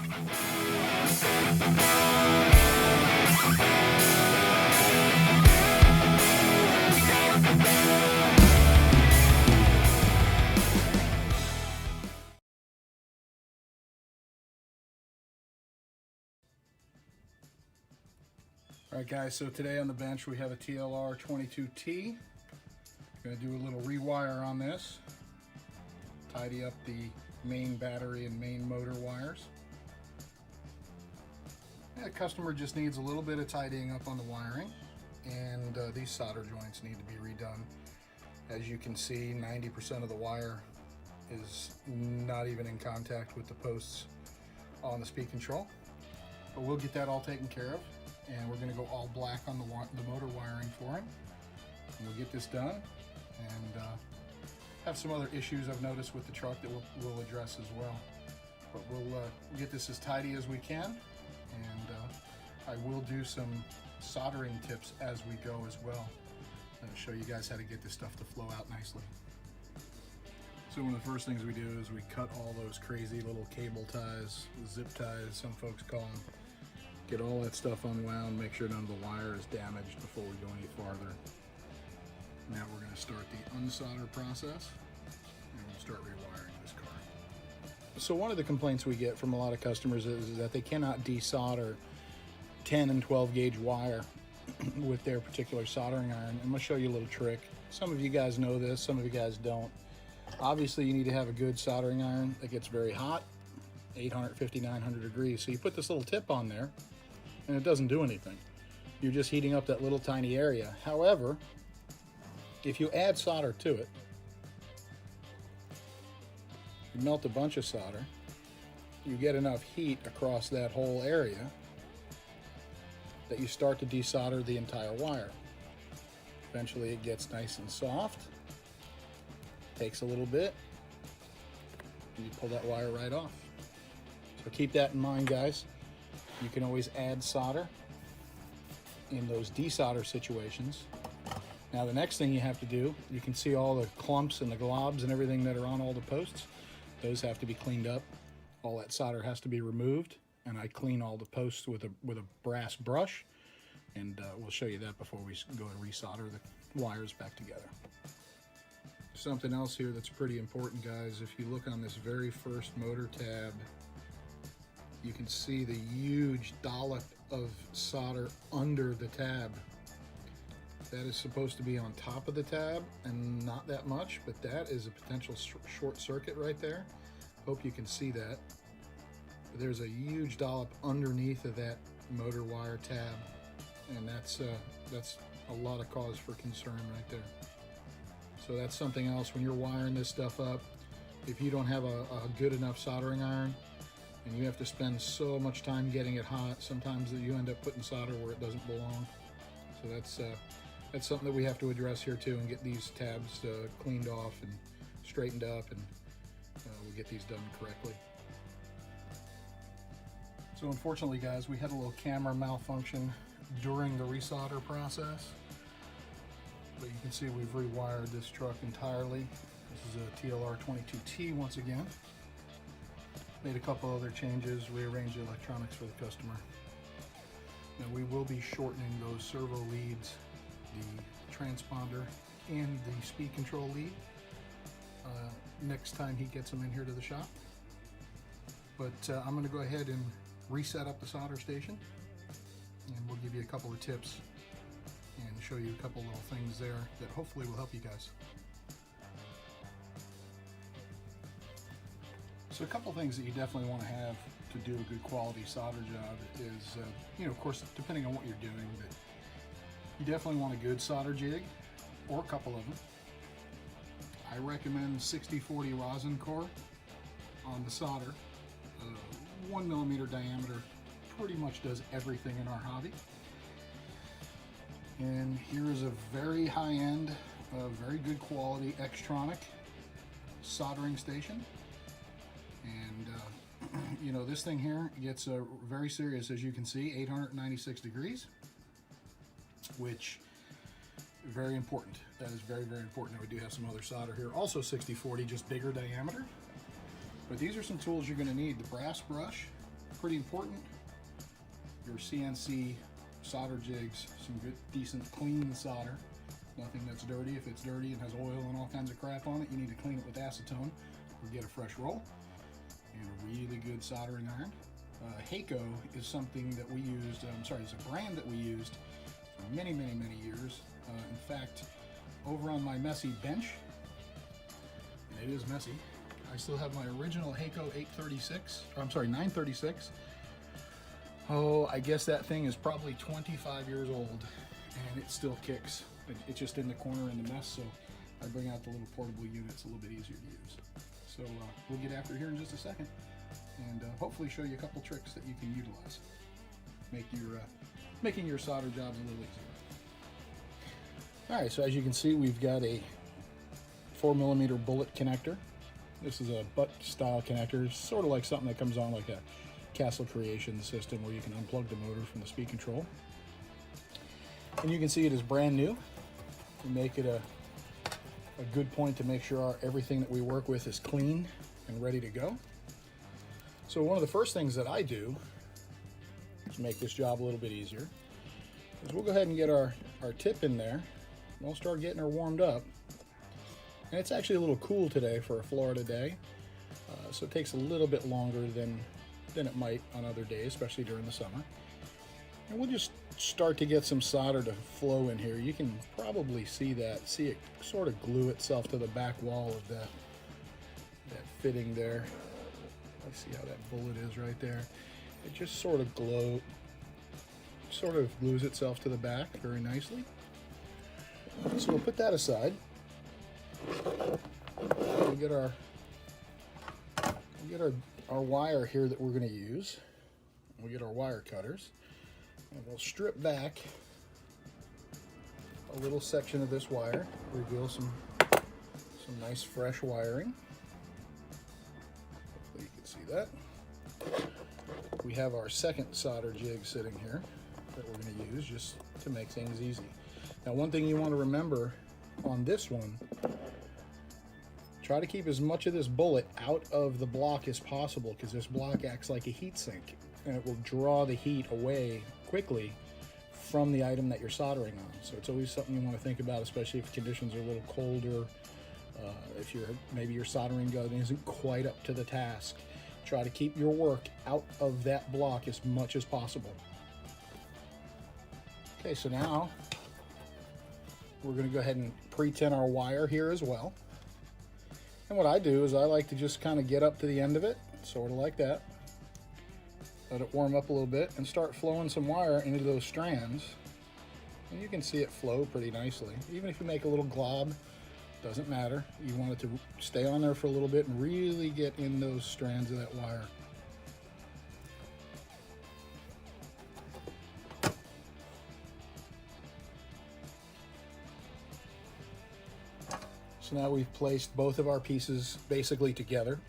Alright guys, so today on the bench we have a TLR 22T. Going to do a little rewire on this, tidy up the main battery and main motor wires. The customer just needs a little bit of tidying up on the wiring, and these solder joints need to be redone. As you can see, 90% of the wire is not even in contact with the posts on the speed control. But we'll get that all taken care of, and we're going to go all black on the motor wiring for him. And we'll get this done, and have some other issues I've noticed with the truck that we'll address as well. But we'll get this as tidy as we can, and I will do some soldering tips as we go as well. I'll show you guys how to get this stuff to flow out nicely. So one of the first things we do is we cut all those crazy little cable ties, zip ties, some folks call them. Get all that stuff unwound, make sure none of the wire is damaged before we go any farther. Now we're going to start the unsolder process, and we'll start rewiring this car. So one of the complaints we get from a lot of customers is that they cannot desolder 10 and 12 gauge wire with their particular soldering iron. I'm going to show you a little trick. Some of you guys know this, some of you guys don't. Obviously you need to have a good soldering iron that gets very hot, 850, 900 degrees. So you put this little tip on there and it doesn't do anything. You're just heating up that little tiny area. However, if you add solder to it, you melt a bunch of solder, you get enough heat across that whole area that you start to desolder the entire wire. Eventually it gets nice and soft, takes a little bit, and you pull that wire right off. So keep that in mind, guys. You can always add solder in those desolder situations. Now the next thing you have to do, you can see all the clumps and the globs and everything that are on all the posts. Those have to be cleaned up. All that solder has to be removed, and I clean all the posts with a brass brush, and we'll show you that before we go to resolder the wires back together. Something else here that's pretty important, guys. If you look on this very first motor tab, you can see the huge dollop of solder under the tab. That is supposed to be on top of the tab, and not that much, but that is a potential short circuit right there. Hope you can see that. But there's a huge dollop underneath of that motor wire tab, and that's a lot of cause for concern right there. So that's something else when you're wiring this stuff up. If you don't have a good enough soldering iron, and you have to spend so much time getting it hot, sometimes you end up putting solder where it doesn't belong. So that's something that we have to address here too, and get these tabs cleaned off and straightened up, and we'll get these done correctly. So unfortunately, guys, we had a little camera malfunction during the resolder process, but you can see we've rewired this truck entirely. This is a TLR 22T once again. Made a couple other changes, rearranged the electronics for the customer. Now we will be shortening those servo leads, the transponder and the speed control lead, next time he gets them in here to the shop. But I'm going to go ahead and reset up the solder station, and we'll give you a couple of tips and show you a couple little things there that hopefully will help you guys. So a couple things that you definitely want to have to do a good quality solder job is, of course, depending on what you're doing, but you definitely want a good solder jig, or a couple of them. I recommend 60-40 rosin core on the solder. 1 millimeter diameter pretty much does everything in our hobby. And here is a very high-end, very good quality Xtronic soldering station. And this thing here gets very serious, as you can see, 896 degrees, which is very important. That is very, very important. Now we do have some other solder here, also 60-40, just bigger diameter. But these are some tools you're going to need: the brass brush, pretty important. Your CNC solder jigs, some good, decent, clean solder. Nothing that's dirty. If it's dirty and has oil and all kinds of crap on it, you need to clean it with acetone or get a fresh roll. And a really good soldering iron. Heiko is something that we used, it's a brand that we used for many, many, many years. In fact, over on my messy bench, and it is messy, I still have my original Heiko 936. Oh, I guess that thing is probably 25 years old, and it still kicks. It's just in the corner in the mess, so I bring out the little portable unit. It's a little bit easier to use. So we'll get after it here in just a second, and hopefully show you a couple tricks that you can utilize, making your solder jobs a little easier. All right, so as you can see, we've got a 4mm bullet connector. This is a butt style connector, sort of like something that comes on like a Castle Creation system where you can unplug the motor from the speed control. And you can see it is brand new. We make it a good point to make sure everything that we work with is clean and ready to go. So one of the first things that I do to make this job a little bit easier is we'll go ahead and get our tip in there. We'll start getting her warmed up. And it's actually a little cool today for a Florida day, so it takes a little bit longer than it might on other days, especially during the summer. And we'll just start to get some solder to flow in here. You can probably see it sort of glue itself to the back wall of that fitting there. Let's see how that bullet is right there. It just sort of glues itself to the back very nicely. So we'll put that aside. We'll get our wire here that we're going to use. We'll get our wire cutters, and we'll strip back a little section of this wire, reveal some nice fresh wiring. Hopefully you can see that. We have our second solder jig sitting here that we're going to use just to make things easy. Now, one thing you want to remember on this one, try to keep as much of this bullet out of the block as possible, because this block acts like a heat sink and it will draw the heat away quickly from the item that you're soldering on. So it's always something you want to think about, especially if conditions are a little colder, if maybe your soldering gun isn't quite up to the task. Try to keep your work out of that block as much as possible. Okay, so now we're going to go ahead and pre-tin our wire here as well. And what I do is I like to just kind of get up to the end of it, sort of like that. Let it warm up a little bit and start flowing some wire into those strands. And you can see it flow pretty nicely. Even if you make a little glob, doesn't matter. You want it to stay on there for a little bit and really get in those strands of that wire. So now we've placed both of our pieces basically together,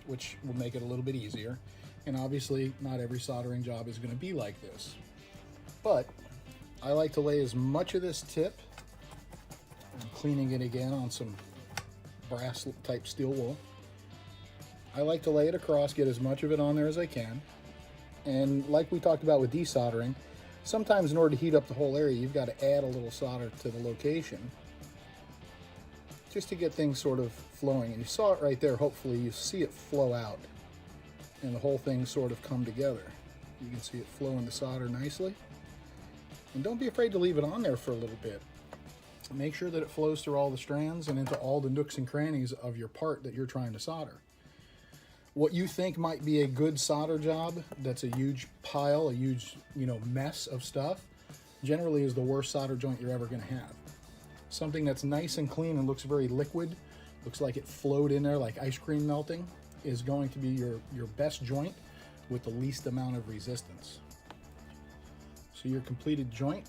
which will make it a little bit easier. And obviously not every soldering job is going to be like this. But I like to lay as much of this tip, I'm cleaning it again on some brass type steel wool. I like to lay it across, get as much of it on there as I can. And like we talked about with desoldering, sometimes in order to heat up the whole area, you've got to add a little solder to the location, just to get things sort of flowing. And you saw it right there. Hopefully you see it flow out and the whole thing sort of come together. You can see it flowing the solder nicely. And don't be afraid to leave it on there for a little bit. Make sure that it flows through all the strands and into all the nooks and crannies of your part that you're trying to solder. What you think might be a good solder job that's a huge pile, a huge mess of stuff, generally is the worst solder joint you're ever going to have. Something that's nice and clean and looks very liquid, looks like it flowed in there like ice cream melting, is going to be your best joint with the least amount of resistance. So your completed joint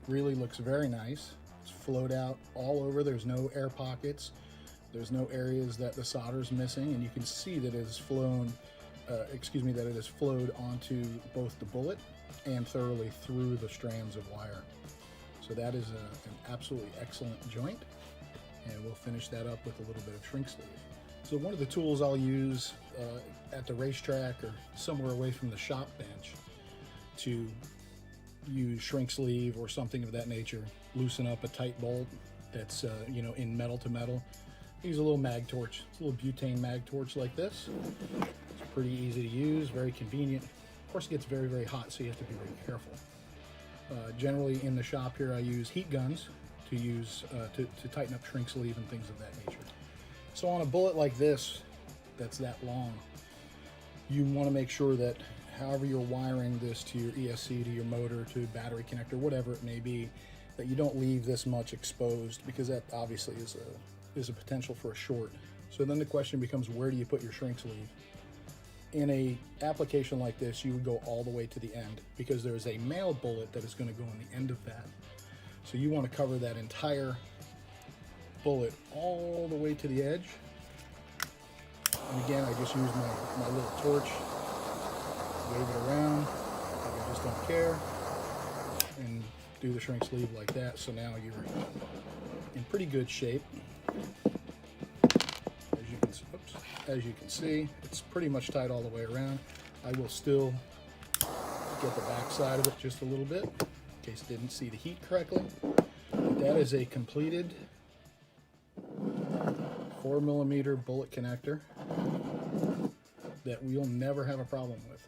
really looks very nice. It's flowed out all over. There's no air pockets. There's no areas that the solder is missing, and you can see that it has flown, that it has flowed onto both the bullet and thoroughly through the strands of wire. So that is an absolutely excellent joint, and we'll finish that up with a little bit of shrink sleeve. So one of the tools I'll use at the racetrack or somewhere away from the shop bench to use shrink sleeve or something of that nature, loosen up a tight bolt that's you know, in metal to metal. Use a little mag torch. It's a little butane mag torch like this. It's pretty easy to use, very convenient. Of course, it gets very, very hot, so you have to be very careful. Generally in the shop here, I use heat guns to use to tighten up shrink sleeve and things of that nature. So on a bullet like this, that's that long, you want to make sure that however you're wiring this to your ESC, to your motor, to battery connector, whatever it may be, that you don't leave this much exposed, because that obviously is a potential for a short. So then the question becomes, where do you put your shrink sleeve? In a application like this, you would go all the way to the end, because there's a male bullet that is going to go on the end of that. So you want to cover that entire bullet all the way to the edge. And again, I just use my little torch, wave it around, like I just don't care, and do the shrink sleeve like that. So now you're in pretty good shape. As you can see, it's pretty much tight all the way around. I will still get the back side of it just a little bit, in case I didn't see the heat correctly. But that is a completed 4mm bullet connector that we'll never have a problem with.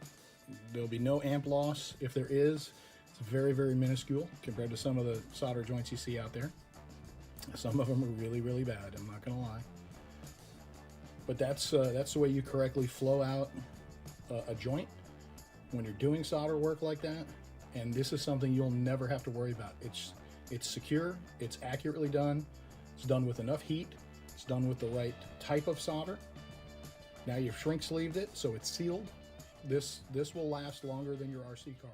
There'll be no amp loss. If there is, it's very, very minuscule compared to some of the solder joints you see out there. Some of them are really, really bad, I'm not gonna lie. But that's the way you correctly flow out a joint when you're doing solder work like that. And this is something you'll never have to worry about. It's secure, it's accurately done, it's done with enough heat, it's done with the right type of solder. Now you've shrink sleeved it, so it's sealed. This will last longer than your RC car.